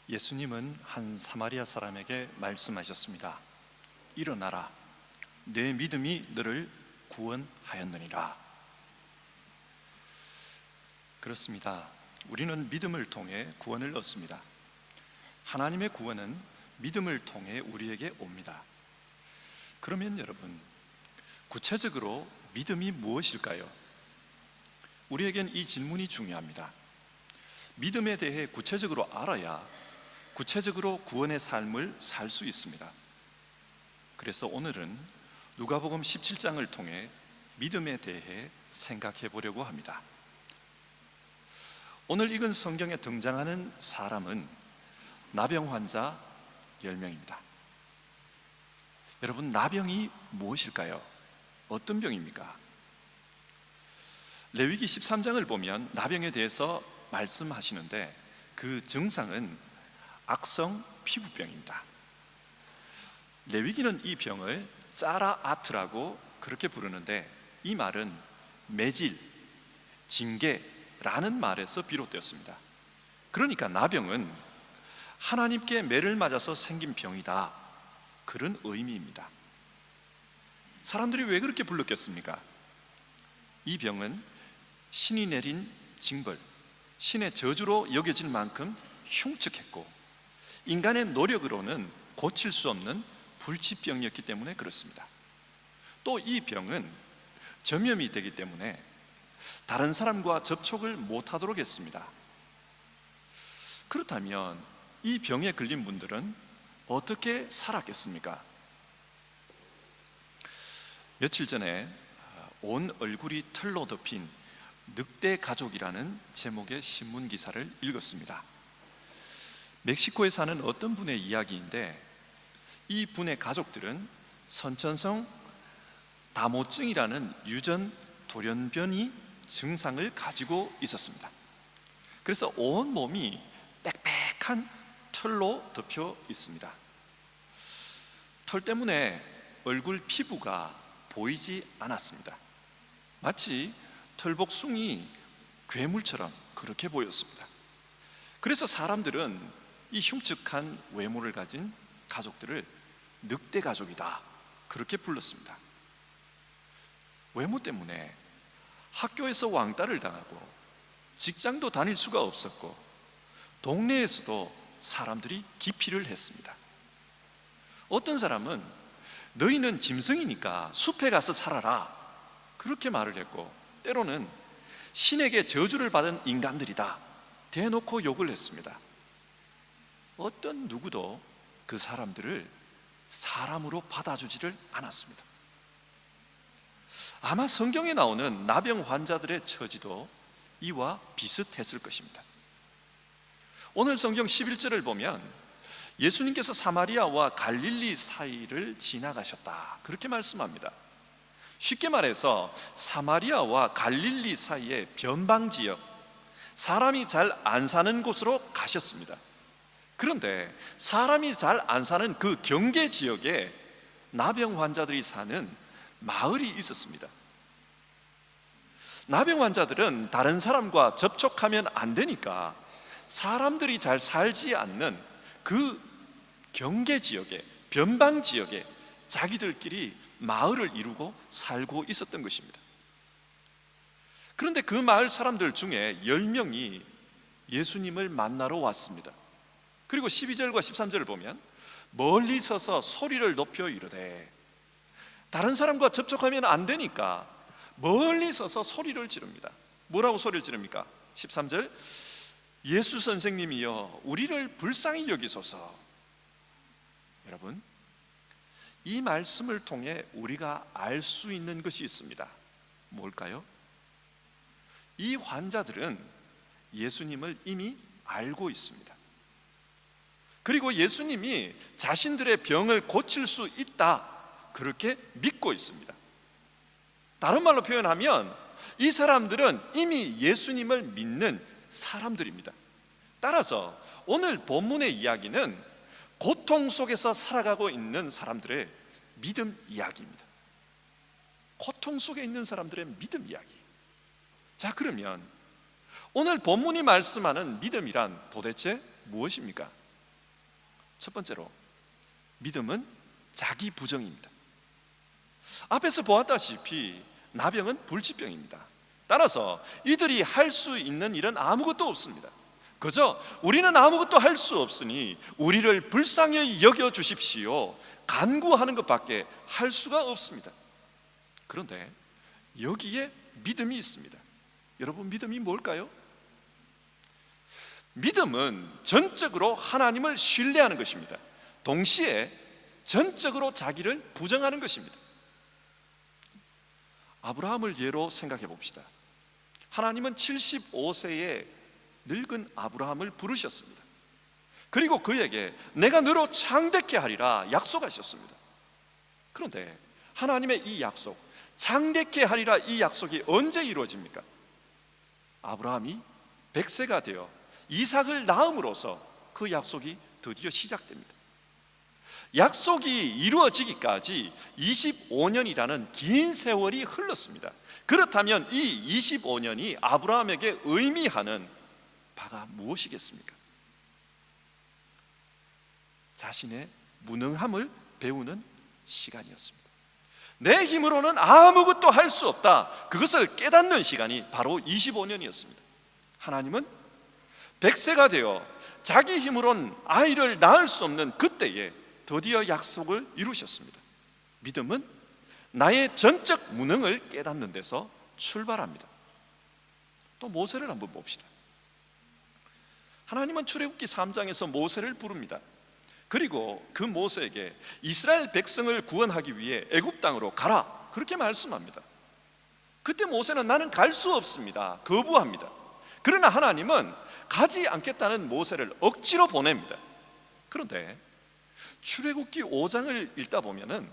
예수님은 한 사마리아 사람에게 말씀하셨습니다. 일어나라, 내 믿음이 너를 구원하였느니라. 그렇습니다. 우리는 믿음을 통해 구원을 얻습니다. 하나님의 구원은 믿음을 통해 우리에게 옵니다. 그러면 여러분, 구체적으로 믿음이 무엇일까요? 우리에겐 이 질문이 중요합니다. 믿음에 대해 구체적으로 알아야 구체적으로 구원의 삶을 살 수 있습니다. 그래서 오늘은 누가복음 17장을 통해 믿음에 대해 생각해 보려고 합니다. 오늘 읽은 성경에 등장하는 사람은 나병 환자 10명입니다. 여러분, 나병이 무엇일까요? 어떤 병입니까? 레위기 13장을 보면 나병에 대해서 말씀하시는데 그 증상은 악성 피부병입니다. 레위기는 이 병을 짜라아트라고 그렇게 부르는데 이 말은 매질, 징계라는 말에서 비롯되었습니다. 그러니까 나병은 하나님께 매를 맞아서 생긴 병이다, 그런 의미입니다. 사람들이 왜 그렇게 불렀겠습니까? 이 병은 신이 내린 징벌, 신의 저주로 여겨질 만큼 흉측했고 인간의 노력으로는 고칠 수 없는 불치병이었기 때문에 그렇습니다. 또 이 병은 전염이 되기 때문에 다른 사람과 접촉을 못하도록 했습니다. 그렇다면 이 병에 걸린 분들은 어떻게 살았겠습니까? 며칠 전에 온 얼굴이 털로 덮인 늑대 가족이라는 제목의 신문 기사를 읽었습니다. 멕시코에 사는 어떤 분의 이야기인데 이 분의 가족들은 선천성 다모증이라는 유전 돌연변이 증상을 가지고 있었습니다. 그래서 온 몸이 빽빽한 털로 덮여 있습니다. 털 때문에 얼굴 피부가 보이지 않았습니다. 마치 털복숭이 괴물처럼 그렇게 보였습니다. 그래서 사람들은 이 흉측한 외모를 가진 가족들을 늑대 가족이다, 그렇게 불렀습니다. 외모 때문에 학교에서 왕따를 당하고 직장도 다닐 수가 없었고 동네에서도 사람들이 기피를 했습니다. 어떤 사람은 너희는 짐승이니까 숲에 가서 살아라, 그렇게 말을 했고 때로는 신에게 저주를 받은 인간들이다, 대놓고 욕을 했습니다. 어떤 누구도 그 사람들을 사람으로 받아주지를 않았습니다. 아마 성경에 나오는 나병 환자들의 처지도 이와 비슷했을 것입니다. 오늘 성경 11절을 보면 예수님께서 사마리아와 갈릴리 사이를 지나가셨다, 그렇게 말씀합니다. 쉽게 말해서 사마리아와 갈릴리 사이의 변방지역, 사람이 잘 안 사는 곳으로 가셨습니다. 그런데 사람이 잘 안 사는 그 경계 지역에 나병 환자들이 사는 마을이 있었습니다. 나병 환자들은 다른 사람과 접촉하면 안 되니까 사람들이 잘 살지 않는 그 경계 지역에, 변방 지역에 자기들끼리 마을을 이루고 살고 있었던 것입니다. 그런데 그 마을 사람들 중에 10명이 예수님을 만나러 왔습니다. 그리고 12절과 13절을 보면 멀리 서서 소리를 높여 이르되, 다른 사람과 접촉하면 안 되니까 멀리 서서 소리를 지릅니다. 뭐라고 소리를 지릅니까? 13절, 예수 선생님이여 우리를 불쌍히 여기소서. 여러분, 이 말씀을 통해 우리가 알 수 있는 것이 있습니다. 뭘까요? 이 환자들은 예수님을 이미 알고 있습니다. 그리고 예수님이 자신들의 병을 고칠 수 있다, 그렇게 믿고 있습니다. 다른 말로 표현하면 이 사람들은 이미 예수님을 믿는 사람들입니다. 따라서 오늘 본문의 이야기는 고통 속에서 살아가고 있는 사람들의 믿음 이야기입니다. 고통 속에 있는 사람들의 믿음 이야기. 자, 그러면 오늘 본문이 말씀하는 믿음이란 도대체 무엇입니까? 첫 번째로 믿음은 자기 부정입니다. 앞에서 보았다시피 나병은 불치병입니다. 따라서 이들이 할 수 있는 일은 아무것도 없습니다. 그저 우리는 아무것도 할 수 없으니 우리를 불쌍히 여겨 주십시오 간구하는 것밖에 할 수가 없습니다. 그런데 여기에 믿음이 있습니다. 여러분, 믿음이 뭘까요? 믿음은 전적으로 하나님을 신뢰하는 것입니다. 동시에 전적으로 자기를 부정하는 것입니다. 아브라함을 예로 생각해 봅시다. 하나님은 75세의 늙은 아브라함을 부르셨습니다. 그리고 그에게 내가 너로 창대케 하리라 약속하셨습니다. 그런데 하나님의 이 약속, 창대케 하리라 이 약속이 언제 이루어집니까? 아브라함이 100세가 되어 이삭을 낳음으로써 그 약속이 드디어 시작됩니다. 약속이 이루어지기까지 25년이라는 긴 세월이 흘렀습니다. 그렇다면 이 25년이 아브라함에게 의미하는 바가 무엇이겠습니까? 자신의 무능함을 배우는 시간이었습니다. 내 힘으로는 아무것도 할 수 없다, 그것을 깨닫는 시간이 바로 25년이었습니다. 하나님은 100세가 되어 자기 힘으로는 아이를 낳을 수 없는 그때에 드디어 약속을 이루셨습니다. 믿음은 나의 전적 무능을 깨닫는 데서 출발합니다. 또 모세를 한번 봅시다. 하나님은 출애굽기 3장에서 모세를 부릅니다. 그리고 그 모세에게 이스라엘 백성을 구원하기 위해 애굽 땅으로 가라, 그렇게 말씀합니다. 그때 모세는 나는 갈 수 없습니다, 거부합니다. 그러나 하나님은 가지 않겠다는 모세를 억지로 보냅니다. 그런데 출애굽기 5장을 읽다 보면은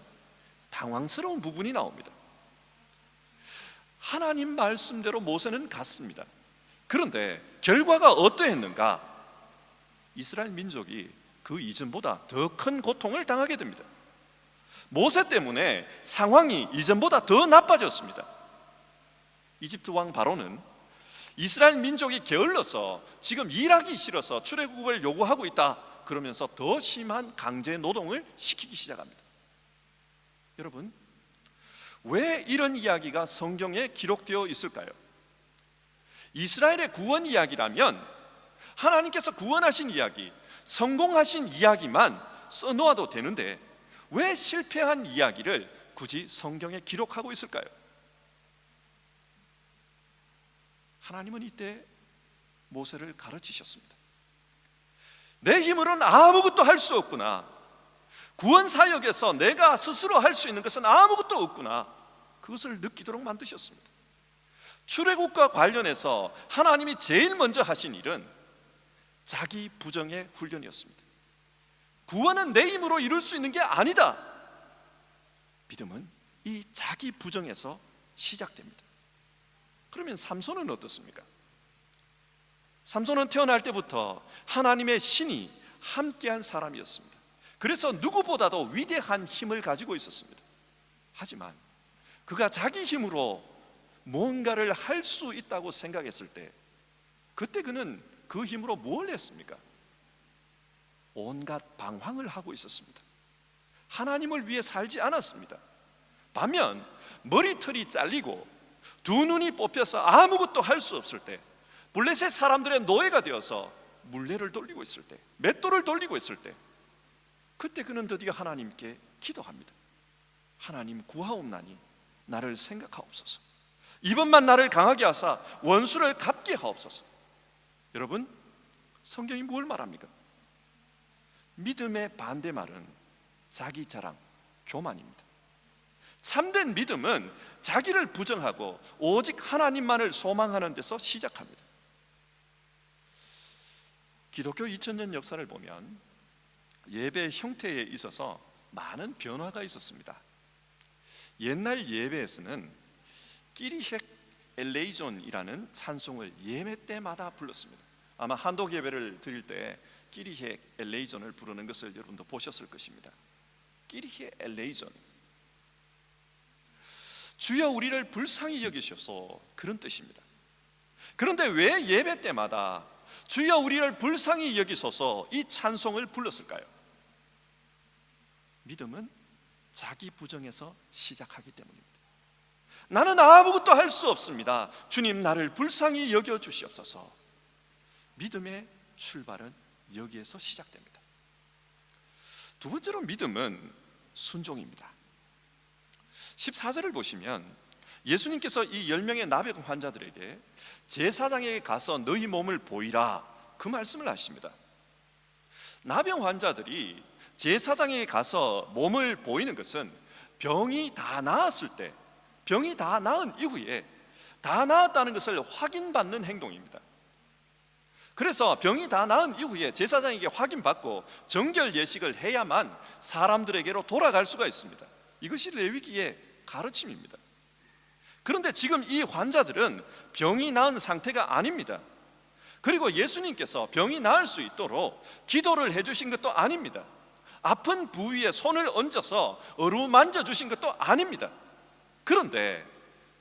당황스러운 부분이 나옵니다. 하나님 말씀대로 모세는 갔습니다. 그런데 결과가 어떠했는가? 이스라엘 민족이 그 이전보다 더 큰 고통을 당하게 됩니다. 모세 때문에 상황이 이전보다 더 나빠졌습니다. 이집트 왕 바로는 이스라엘 민족이 게을러서 지금 일하기 싫어서 출애굽을 요구하고 있다 그러면서 더 심한 강제 노동을 시키기 시작합니다. 여러분, 왜 이런 이야기가 성경에 기록되어 있을까요? 이스라엘의 구원 이야기라면 하나님께서 구원하신 이야기, 성공하신 이야기만 써놓아도 되는데 왜 실패한 이야기를 굳이 성경에 기록하고 있을까요? 하나님은 이때 모세를 가르치셨습니다. 내 힘으로는 아무것도 할 수 없구나, 구원 사역에서 내가 스스로 할 수 있는 것은 아무것도 없구나, 그것을 느끼도록 만드셨습니다. 출애굽과 관련해서 하나님이 제일 먼저 하신 일은 자기 부정의 훈련이었습니다. 구원은 내 힘으로 이룰 수 있는 게 아니다. 믿음은 이 자기 부정에서 시작됩니다. 그러면 삼손은 어떻습니까? 삼손은 태어날 때부터 하나님의 신이 함께한 사람이었습니다. 그래서 누구보다도 위대한 힘을 가지고 있었습니다. 하지만 그가 자기 힘으로 뭔가를 할 수 있다고 생각했을 때 그때 그는 그 힘으로 뭘 했습니까? 온갖 방황을 하고 있었습니다. 하나님을 위해 살지 않았습니다. 반면 머리털이 잘리고 두 눈이 뽑혀서 아무것도 할 수 없을 때, 블레셋 사람들의 노예가 되어서 물레를 돌리고 있을 때, 맷돌을 돌리고 있을 때, 그때 그는 드디어 하나님께 기도합니다. 하나님, 구하옵나니 나를 생각하옵소서. 이번만 나를 강하게 하사 원수를 갚게 하옵소서. 여러분, 성경이 뭘 말합니까? 믿음의 반대말은 자기 자랑, 교만입니다. 참된 믿음은 자기를 부정하고 오직 하나님만을 소망하는 데서 시작합니다. 기독교 2000년 역사를 보면 예배 형태에 있어서 많은 변화가 있었습니다. 옛날 예배에서는 끼리헥 엘레이존이라는 찬송을 예배 때마다 불렀습니다. 아마 한독 예배를 드릴 때 끼리헥 엘레이존을 부르는 것을 여러분도 보셨을 것입니다. 끼리헥 엘레이존, 주여 우리를 불쌍히 여기셔서, 그런 뜻입니다. 그런데 왜 예배 때마다 주여 우리를 불쌍히 여기소서 이 찬송을 불렀을까요? 믿음은 자기 부정에서 시작하기 때문입니다. 나는 아무것도 할 수 없습니다. 주님, 나를 불쌍히 여겨 주시옵소서. 믿음의 출발은 여기에서 시작됩니다. 두 번째로 믿음은 순종입니다. 14절을 보시면 예수님께서 이 10명의 나병 환자들에게 제사장에게 가서 너희 몸을 보이라, 그 말씀을 하십니다. 나병 환자들이 제사장에게 가서 몸을 보이는 것은 병이 다 나았을 때, 병이 다 나은 이후에 다 나았다는 것을 확인받는 행동입니다. 그래서 병이 다 나은 이후에 제사장에게 확인받고 정결 예식을 해야만 사람들에게로 돌아갈 수가 있습니다. 이것이 레위기의 가르침입니다. 그런데 지금 이 환자들은 병이 나은 상태가 아닙니다. 그리고 예수님께서 병이 나을 수 있도록 기도를 해주신 것도 아닙니다. 아픈 부위에 손을 얹어서 어루만져 주신 것도 아닙니다. 그런데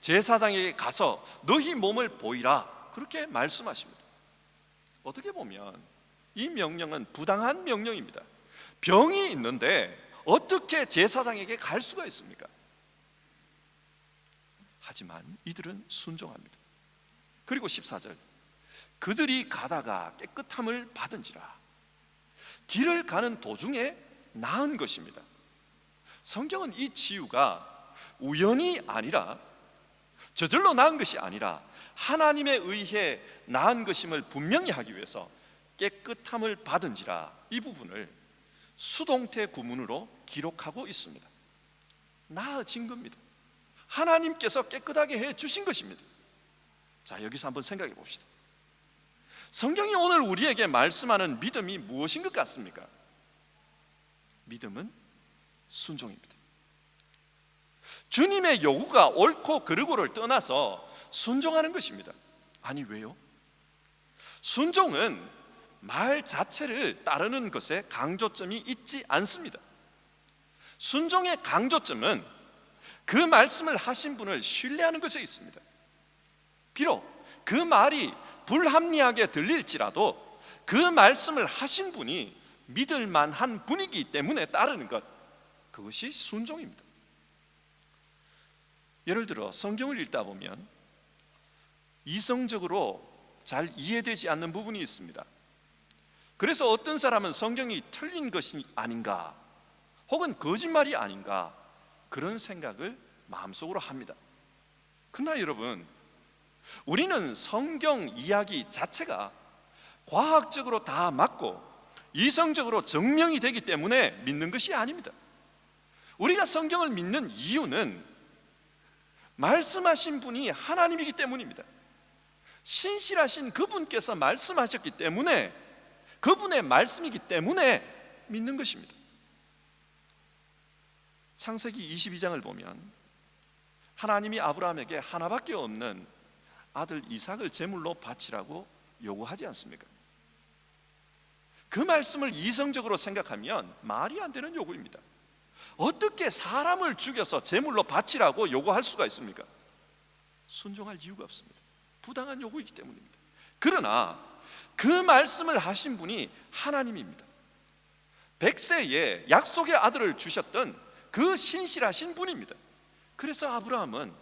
제사장에게 가서 너희 몸을 보이라, 그렇게 말씀하십니다. 어떻게 보면 이 명령은 부당한 명령입니다. 병이 있는데 어떻게 제사장에게 갈 수가 있습니까? 하지만 이들은 순종합니다. 그리고 14절, 그들이 가다가 깨끗함을 받은지라. 길을 가는 도중에 나은 것입니다. 성경은 이 치유가 우연이 아니라, 저절로 나은 것이 아니라 하나님에 의해 나은 것임을 분명히 하기 위해서 깨끗함을 받은지라, 이 부분을 수동태 구문으로 기록하고 있습니다. 나아진 겁니다. 하나님께서 깨끗하게 해 주신 것입니다. 자, 여기서 한번 생각해 봅시다. 성경이 오늘 우리에게 말씀하는 믿음이 무엇인 것 같습니까? 믿음은 순종입니다. 주님의 요구가 옳고 그르고를 떠나서 순종하는 것입니다. 아니, 왜요? 순종은 말 자체를 따르는 것에 강조점이 있지 않습니다. 순종의 강조점은 그 말씀을 하신 분을 신뢰하는 것에 있습니다. 비록 그 말이 불합리하게 들릴지라도 그 말씀을 하신 분이 믿을 만한 분이기 때문에 따르는 것, 그것이 순종입니다. 예를 들어 성경을 읽다 보면 이성적으로 잘 이해되지 않는 부분이 있습니다. 그래서 어떤 사람은 성경이 틀린 것이 아닌가, 혹은 거짓말이 아닌가, 그런 생각을 마음속으로 합니다. 그러나 여러분, 우리는 성경 이야기 자체가 과학적으로 다 맞고 이성적으로 증명이 되기 때문에 믿는 것이 아닙니다. 우리가 성경을 믿는 이유는 말씀하신 분이 하나님이기 때문입니다. 신실하신 그분께서 말씀하셨기 때문에, 그분의 말씀이기 때문에 믿는 것입니다. 창세기 22장을 보면 하나님이 아브라함에게 하나밖에 없는 아들 이삭을 제물로 바치라고 요구하지 않습니까? 그 말씀을 이성적으로 생각하면 말이 안 되는 요구입니다. 어떻게 사람을 죽여서 제물로 바치라고 요구할 수가 있습니까? 순종할 이유가 없습니다. 부당한 요구이기 때문입니다. 그러나 그 말씀을 하신 분이 하나님입니다. 백세에 약속의 아들을 주셨던 그 신실하신 분입니다. 그래서 아브라함은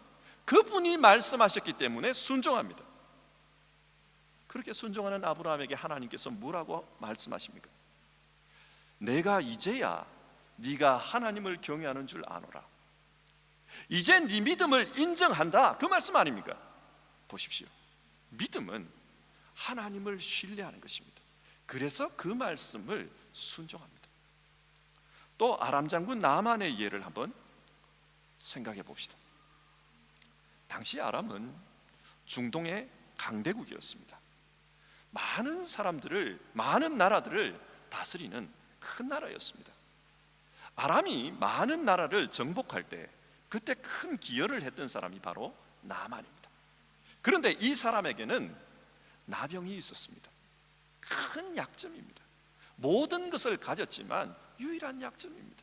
그분이 말씀하셨기 때문에 순종합니다. 그렇게 순종하는 아브라함에게 하나님께서 뭐라고 말씀하십니까? 내가 이제야 네가 하나님을 경외하는 줄 아노라. 이제 네 믿음을 인정한다, 그 말씀 아닙니까? 보십시오. 믿음은 하나님을 신뢰하는 것입니다. 그래서 그 말씀을 순종합니다. 또 아람 장군 나만의 예를 한번 생각해 봅시다. 당시 아람은 중동의 강대국이었습니다. 많은 사람들을, 많은 나라들을 다스리는 큰 나라였습니다. 아람이 많은 나라를 정복할 때 그때 큰 기여를 했던 사람이 바로 나만입니다. 그런데 이 사람에게는 나병이 있었습니다. 큰 약점입니다. 모든 것을 가졌지만 유일한 약점입니다.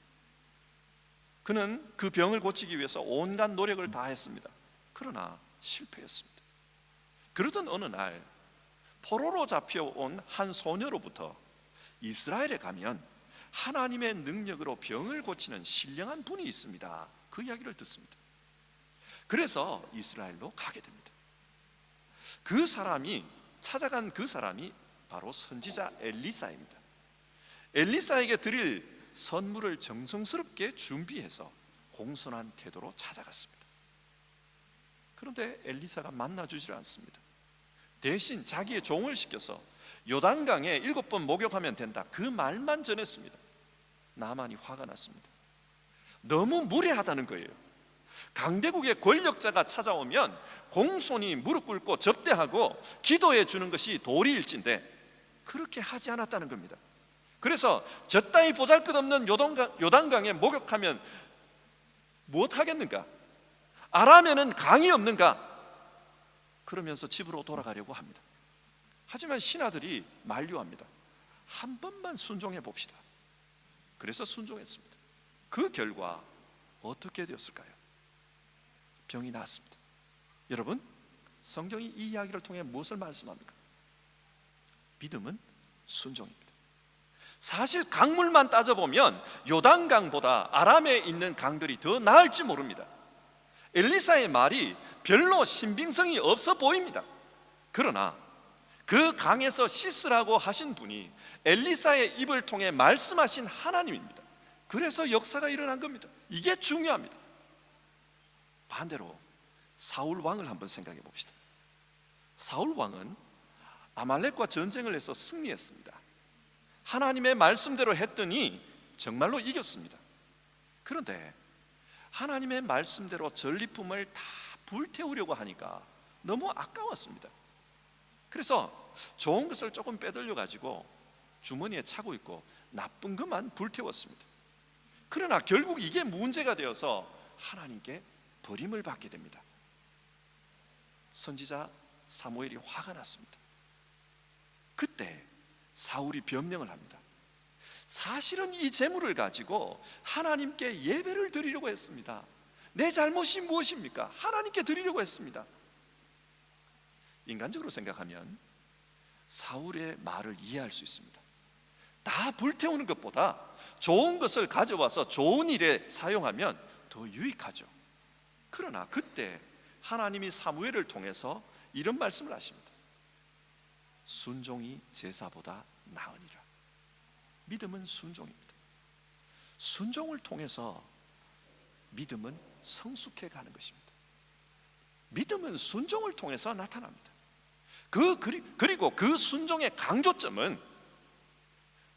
그는 그 병을 고치기 위해서 온갖 노력을 다했습니다. 그러나 실패했습니다. 그러던 어느 날 포로로 잡혀온 한 소녀로부터 이스라엘에 가면 하나님의 능력으로 병을 고치는 신령한 분이 있습니다. 그 이야기를 듣습니다. 그래서 이스라엘로 가게 됩니다. 찾아간 그 사람이 바로 선지자 엘리사입니다. 엘리사에게 드릴 선물을 정성스럽게 준비해서 공손한 태도로 찾아갔습니다. 그런데 엘리사가 만나주질 않습니다. 대신 자기의 종을 시켜서 요단강에 7번 목욕하면 된다, 그 말만 전했습니다. 나만이 화가 났습니다. 너무 무례하다는 거예요. 강대국의 권력자가 찾아오면 공손히 무릎 꿇고 접대하고 기도해 주는 것이 도리일진데 그렇게 하지 않았다는 겁니다. 그래서 저 따위 보잘것없는 요단강에 목욕하면 무엇하겠는가? 아라면은 강이 없는가? 그러면서 집으로 돌아가려고 합니다. 하지만 신하들이 만류합니다. 한 번만 순종해 봅시다. 그래서 순종했습니다. 그 결과 어떻게 되었을까요? 병이 나았습니다. 여러분, 성경이 이 이야기를 통해 무엇을 말씀합니까? 믿음은 순종입니다. 사실 강물만 따져보면 요단강보다 아람에 있는 강들이 더 나을지 모릅니다. 엘리사의 말이 별로 신빙성이 없어 보입니다. 그러나 그 강에서 씻으라고 하신 분이 엘리사의 입을 통해 말씀하신 하나님입니다. 그래서 역사가 일어난 겁니다. 이게 중요합니다. 반대로 사울 왕을 한번 생각해 봅시다. 사울 왕은 아말렉과 전쟁을 해서 승리했습니다. 하나님의 말씀대로 했더니 정말로 이겼습니다. 그런데 하나님의 말씀대로 전리품을 다 불태우려고 하니까 너무 아까웠습니다. 그래서 좋은 것을 조금 빼돌려 가지고 주머니에 차고 있고 나쁜 것만 불태웠습니다. 그러나 결국 이게 문제가 되어서 하나님께 버림을 받게 됩니다. 선지자 사무엘이 화가 났습니다. 그때 사울이 변명을 합니다. 사실은 이 재물을 가지고 하나님께 예배를 드리려고 했습니다. 내 잘못이 무엇입니까? 하나님께 드리려고 했습니다. 인간적으로 생각하면 사울의 말을 이해할 수 있습니다. 다 불태우는 것보다 좋은 것을 가져와서 좋은 일에 사용하면 더 유익하죠. 그러나 그때 하나님이 사무엘을 통해서 이런 말씀을 하십니다. 순종이 제사보다 나으니라. 믿음은 순종입니다. 순종을 통해서 믿음은 성숙해 가는 것입니다. 믿음은 순종을 통해서 나타납니다. 그리고 그 순종의 강조점은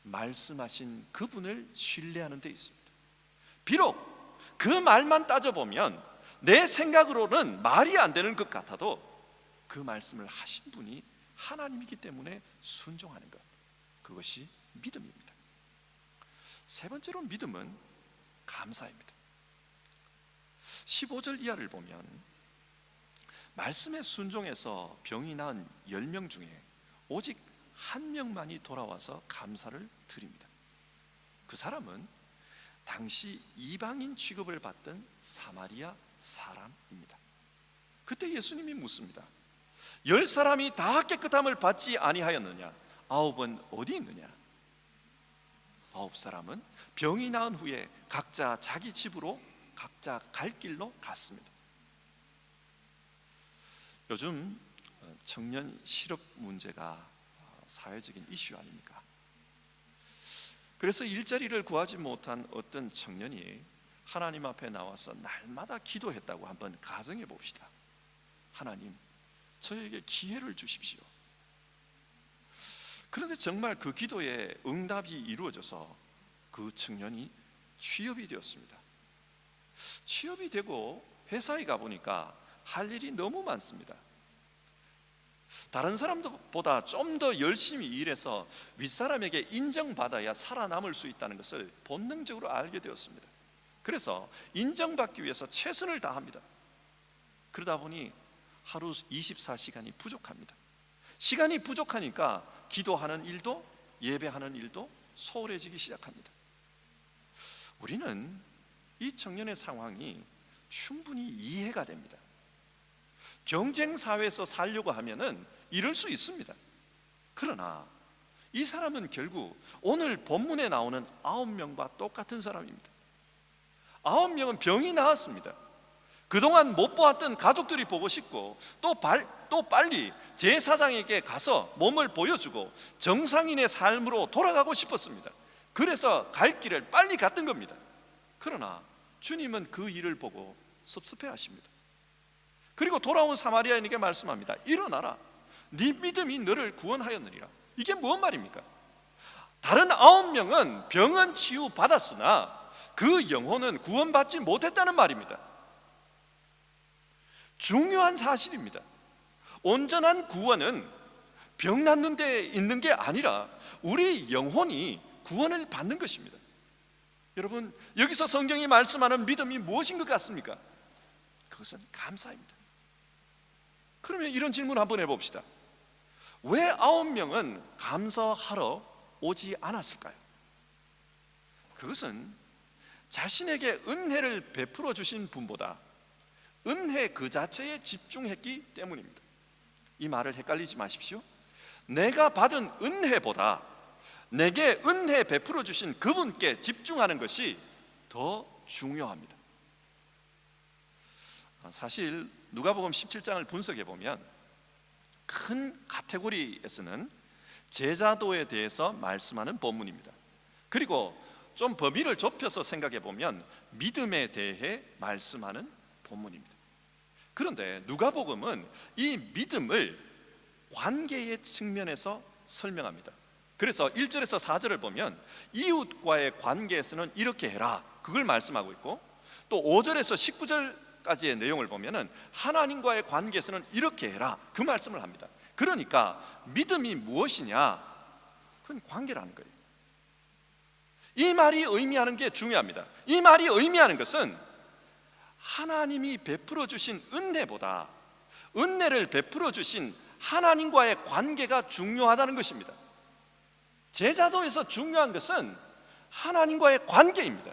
말씀하신 그분을 신뢰하는 데 있습니다. 비록 그 말만 따져보면 내 생각으로는 말이 안 되는 것 같아도 그 말씀을 하신 분이 하나님이기 때문에 순종하는 것, 그것이 믿음입니다. 세 번째로 믿음은 감사입니다. 15절 이하를 보면 말씀에 순종해서 병이 나은 10명 중에 오직 한 명만이 돌아와서 감사를 드립니다. 그 사람은 당시 이방인 취급을 받던 사마리아 사람입니다. 그때 예수님이 묻습니다. 10사람이 다 깨끗함을 받지 아니하였느냐? 9은 어디 있느냐? 9사람은 병이 나은 후에 각자 자기 집으로 각자 갈 길로 갔습니다. 요즘 청년 실업 문제가 사회적인 이슈 아닙니까? 그래서 일자리를 구하지 못한 어떤 청년이 하나님 앞에 나와서 날마다 기도했다고 한번 가정해 봅시다. 하나님, 저에게 기회를 주십시오. 그런데 정말 그 기도에 응답이 이루어져서 그 청년이 취업이 되었습니다. 취업이 되고 회사에 가보니까 할 일이 너무 많습니다. 다른 사람들보다 좀 더 열심히 일해서 윗사람에게 인정받아야 살아남을 수 있다는 것을 본능적으로 알게 되었습니다. 그래서 인정받기 위해서 최선을 다합니다. 그러다 보니 하루 24시간이 부족합니다. 시간이 부족하니까 기도하는 일도 예배하는 일도 소홀해지기 시작합니다. 우리는 이 청년의 상황이 충분히 이해가 됩니다. 경쟁 사회에서 살려고 하면은 이럴 수 있습니다. 그러나 이 사람은 결국 오늘 본문에 나오는 9명과 똑같은 사람입니다. 9명은 병이 나았습니다. 그동안 못 보았던 가족들이 보고 싶고 또 빨리 제사장에게 가서 몸을 보여주고 정상인의 삶으로 돌아가고 싶었습니다. 그래서 갈 길을 빨리 갔던 겁니다. 그러나 주님은 그 일을 보고 섭섭해 하십니다. 그리고 돌아온 사마리아인에게 말씀합니다. 일어나라, 네 믿음이 너를 구원하였느니라. 이게 무슨 말입니까? 다른 9명은 병은 치유받았으나 그 영혼은 구원받지 못했다는 말입니다. 중요한 사실입니다. 온전한 구원은 병 낫는 데 있는 게 아니라 우리 영혼이 구원을 받는 것입니다. 여러분, 여기서 성경이 말씀하는 믿음이 무엇인 것 같습니까? 그것은 감사입니다. 그러면 이런 질문 한번 해봅시다. 왜 9명은 감사하러 오지 않았을까요? 그것은 자신에게 은혜를 베풀어 주신 분보다 은혜 그 자체에 집중했기 때문입니다. 이 말을 헷갈리지 마십시오. 내가 받은 은혜보다 내게 은혜 베풀어 주신 그분께 집중하는 것이 더 중요합니다. 사실 누가복음 17장을 분석해 보면 큰 카테고리에서는 제자도에 대해서 말씀하는 본문입니다. 그리고 좀 범위를 좁혀서 생각해 보면 믿음에 대해 말씀하는 본문입니다. 그런데 누가복음은 이 믿음을 관계의 측면에서 설명합니다. 그래서 1절에서 4절을 보면 이웃과의 관계에서는 이렇게 해라, 그걸 말씀하고 있고, 또 5절에서 19절까지의 내용을 보면 하나님과의 관계에서는 이렇게 해라, 그 말씀을 합니다. 그러니까 믿음이 무엇이냐? 그건 관계라는 거예요. 이 말이 의미하는 게 중요합니다. 이 말이 의미하는 것은 하나님이 베풀어 주신 은혜보다 은혜를 베풀어 주신 하나님과의 관계가 중요하다는 것입니다. 제자도에서 중요한 것은 하나님과의 관계입니다.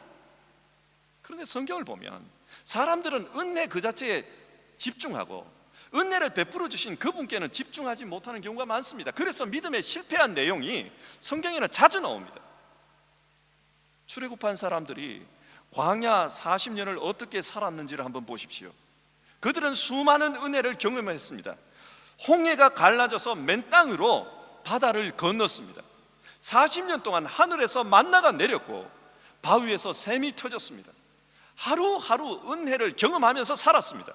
그런데 성경을 보면 사람들은 은혜 그 자체에 집중하고 은혜를 베풀어 주신 그분께는 집중하지 못하는 경우가 많습니다. 그래서 믿음에 실패한 내용이 성경에는 자주 나옵니다. 출애굽한 사람들이 광야 40년을 어떻게 살았는지를 한번 보십시오. 그들은 수많은 은혜를 경험했습니다. 홍해가 갈라져서 맨 땅으로 바다를 건넜습니다. 40년 동안 하늘에서 만나가 내렸고 바위에서 샘이 터졌습니다. 하루하루 은혜를 경험하면서 살았습니다.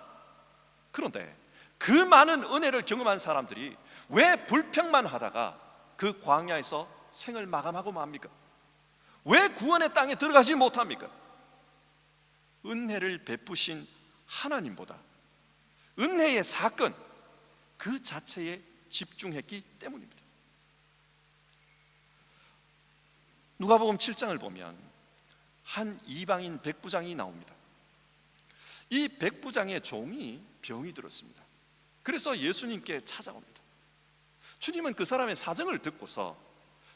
그런데 그 많은 은혜를 경험한 사람들이 왜 불평만 하다가 그 광야에서 생을 마감하고 맙니까? 왜 구원의 땅에 들어가지 못합니까? 은혜를 베푸신 하나님보다 은혜의 사건 그 자체에 집중했기 때문입니다. 누가복음 7장을 보면 한 이방인 백부장이 나옵니다. 이 백부장의 종이 병이 들었습니다. 그래서 예수님께 찾아옵니다. 주님은 그 사람의 사정을 듣고서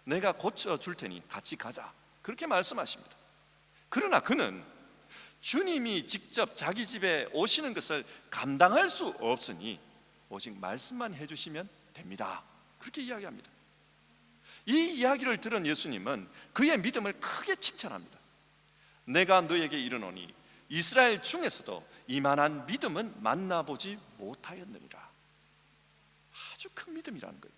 내가 고쳐줄 테니 같이 가자, 그렇게 말씀하십니다. 그러나 그는 주님이 직접 자기 집에 오시는 것을 감당할 수 없으니 오직 말씀만 해주시면 됩니다, 그렇게 이야기합니다. 이 이야기를 들은 예수님은 그의 믿음을 크게 칭찬합니다. 내가 너에게 이르노니 이스라엘 중에서도 이만한 믿음은 만나보지 못하였느니라. 아주 큰 믿음이라는 거예요.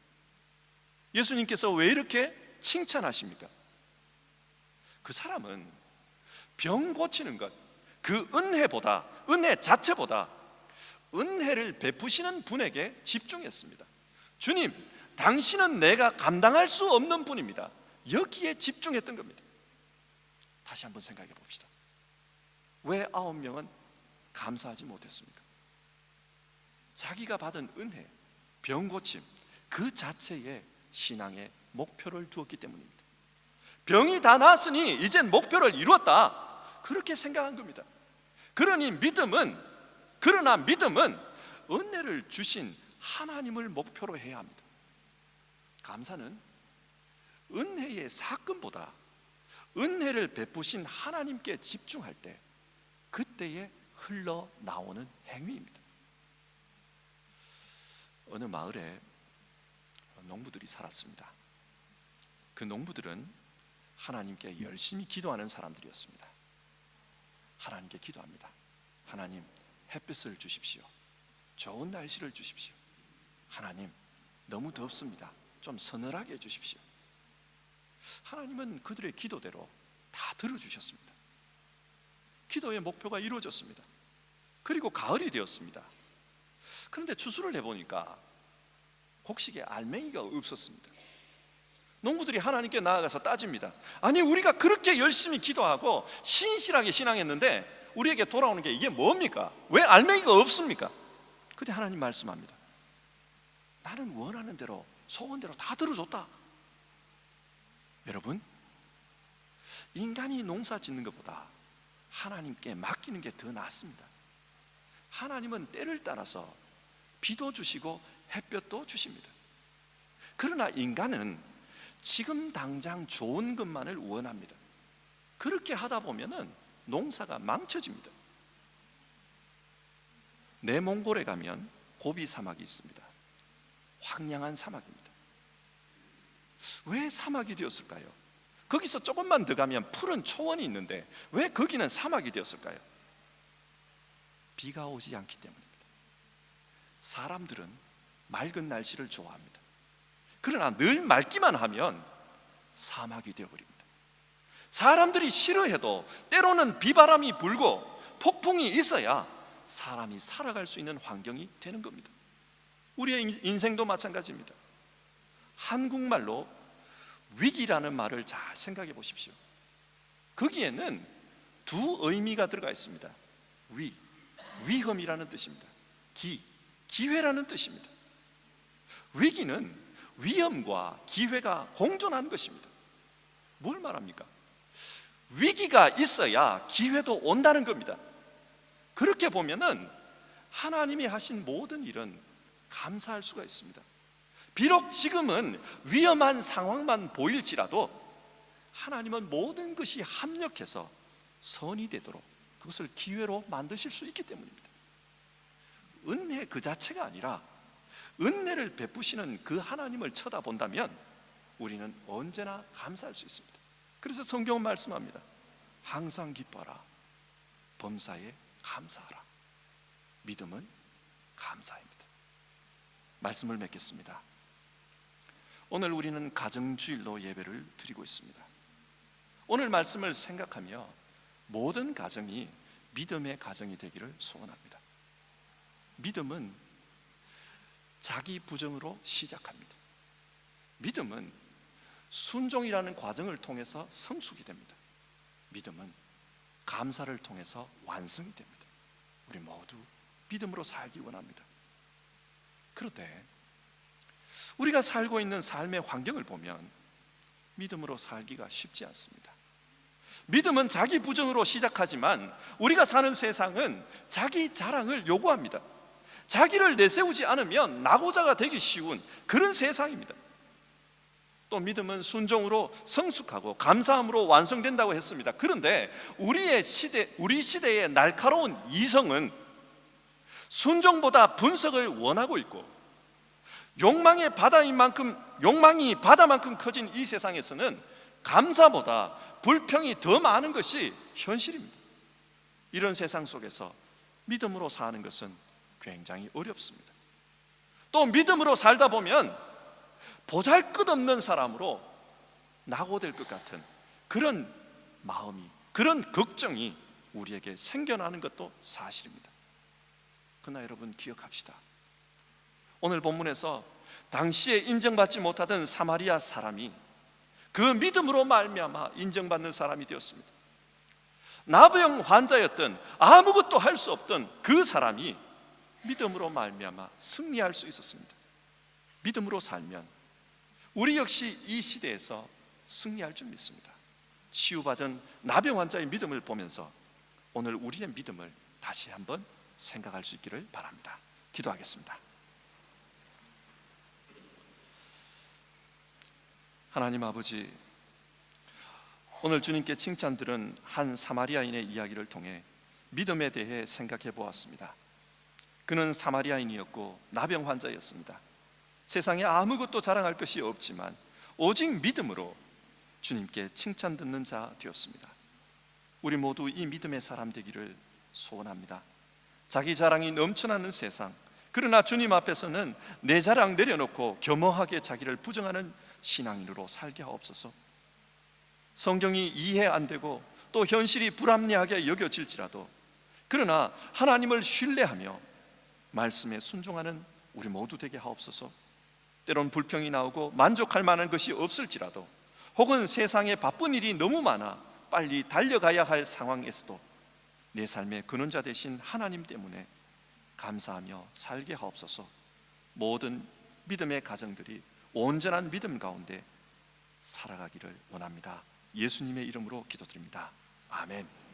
예수님께서 왜 이렇게 칭찬하십니까? 그 사람은 병 고치는 것, 그 은혜보다, 은혜 자체보다 은혜를 베푸시는 분에게 집중했습니다. 주님, 당신은 내가 감당할 수 없는 분입니다, 여기에 집중했던 겁니다. 다시 한번 생각해 봅시다. 왜 9명은 감사하지 못했습니까? 자기가 받은 은혜, 병 고침 그 자체에 신앙의 목표를 두었기 때문입니다. 병이 다 나았으니 이젠 목표를 이루었다, 그렇게 생각한 겁니다. 그러나 믿음은 은혜를 주신 하나님을 목표로 해야 합니다. 감사는 은혜의 사건보다 은혜를 베푸신 하나님께 집중할 때 그때에 흘러나오는 행위입니다. 어느 마을에 농부들이 살았습니다. 그 농부들은 하나님께 열심히 기도하는 사람들이었습니다. 하나님께 기도합니다. 하나님, 햇빛을 주십시오. 좋은 날씨를 주십시오. 하나님, 너무 덥습니다. 좀 서늘하게 해주십시오. 하나님은 그들의 기도대로 다 들어주셨습니다. 기도의 목표가 이루어졌습니다. 그리고 가을이 되었습니다. 그런데 추수를 해보니까 곡식에 알맹이가 없었습니다. 농부들이 하나님께 나아가서 따집니다. 아니, 우리가 그렇게 열심히 기도하고 신실하게 신앙했는데 우리에게 돌아오는 게 이게 뭡니까? 왜 알맹이가 없습니까? 그때 하나님 말씀합니다. 나는 원하는 대로, 소원대로 다 들어줬다. 여러분, 인간이 농사 짓는 것보다 하나님께 맡기는 게 더 낫습니다. 하나님은 때를 따라서 비도 주시고 햇볕도 주십니다. 그러나 인간은 지금 당장 좋은 것만을 원합니다. 그렇게 하다 보면은 농사가 망쳐집니다. 내몽골에 가면 고비 사막이 있습니다. 황량한 사막입니다. 왜 사막이 되었을까요? 거기서 조금만 더 가면 푸른 초원이 있는데 왜 거기는 사막이 되었을까요? 비가 오지 않기 때문입니다. 사람들은 맑은 날씨를 좋아합니다. 그러나 늘 맑기만 하면 사막이 되어버립니다. 사람들이 싫어해도 때로는 비바람이 불고 폭풍이 있어야 사람이 살아갈 수 있는 환경이 되는 겁니다. 우리의 인생도 마찬가지입니다. 한국말로 위기라는 말을 잘 생각해 보십시오. 거기에는 두 의미가 들어가 있습니다. 위험이라는 뜻입니다. 기회라는 뜻입니다. 위기는 위험과 기회가 공존하는 것입니다. 뭘 말합니까? 위기가 있어야 기회도 온다는 겁니다. 그렇게 보면은 하나님이 하신 모든 일은 감사할 수가 있습니다. 비록 지금은 위험한 상황만 보일지라도 하나님은 모든 것이 합력해서 선이 되도록 그것을 기회로 만드실 수 있기 때문입니다. 은혜 그 자체가 아니라 은혜를 베푸시는 그 하나님을 쳐다본다면 우리는 언제나 감사할 수 있습니다. 그래서 성경은 말씀합니다. 항상 기뻐하라, 범사에 감사하라. 믿음은 감사입니다. 말씀을 맺겠습니다. 오늘 우리는 가정주일로 예배를 드리고 있습니다. 오늘 말씀을 생각하며 모든 가정이 믿음의 가정이 되기를 소원합니다. 믿음은 자기 부정으로 시작합니다. 믿음은 순종이라는 과정을 통해서 성숙이 됩니다. 믿음은 감사를 통해서 완성이 됩니다. 우리 모두 믿음으로 살기 원합니다. 그런데 우리가 살고 있는 삶의 환경을 보면 믿음으로 살기가 쉽지 않습니다. 믿음은 자기 부정으로 시작하지만 우리가 사는 세상은 자기 자랑을 요구합니다. 자기를 내세우지 않으면 낙오자가 되기 쉬운 그런 세상입니다. 또 믿음은 순종으로 성숙하고 감사함으로 완성된다고 했습니다. 그런데 우리 시대의 날카로운 이성은 순종보다 분석을 원하고 있고 욕망이 바다만큼 커진 이 세상에서는 감사보다 불평이 더 많은 것이 현실입니다. 이런 세상 속에서 믿음으로 사는 것은 굉장히 어렵습니다. 또 믿음으로 살다 보면 보잘것없는 사람으로 낙오될 것 같은 그런 마음이, 그런 걱정이 우리에게 생겨나는 것도 사실입니다. 그러나 여러분 기억합시다. 오늘 본문에서 당시에 인정받지 못하던 사마리아 사람이 그 믿음으로 말미암아 인정받는 사람이 되었습니다. 나병 환자였던, 아무것도 할 수 없던 그 사람이 믿음으로 말미암아 승리할 수 있었습니다. 믿음으로 살면 우리 역시 이 시대에서 승리할 줄 믿습니다. 치유받은 나병 환자의 믿음을 보면서 오늘 우리의 믿음을 다시 한번 생각할 수 있기를 바랍니다. 기도하겠습니다. 하나님 아버지, 오늘 주님께 칭찬 들은 한 사마리아인의 이야기를 통해 믿음에 대해 생각해 보았습니다. 그는 사마리아인이었고 나병 환자였습니다. 세상에 아무것도 자랑할 것이 없지만 오직 믿음으로 주님께 칭찬 듣는 자 되었습니다. 우리 모두 이 믿음의 사람 되기를 소원합니다. 자기 자랑이 넘쳐나는 세상, 그러나 주님 앞에서는 내 자랑 내려놓고 겸허하게 자기를 부정하는 신앙인으로 살게 하옵소서. 성경이 이해 안 되고 또 현실이 불합리하게 여겨질지라도, 그러나 하나님을 신뢰하며 말씀에 순종하는 우리 모두 되게 하옵소서. 때론 불평이 나오고 만족할 만한 것이 없을지라도, 혹은 세상에 바쁜 일이 너무 많아 빨리 달려가야 할 상황에서도 내 삶의 근원자 되신 하나님 때문에 감사하며 살게 하옵소서. 모든 믿음의 가정들이 온전한 믿음 가운데 살아가기를 원합니다. 예수님의 이름으로 기도드립니다. 아멘.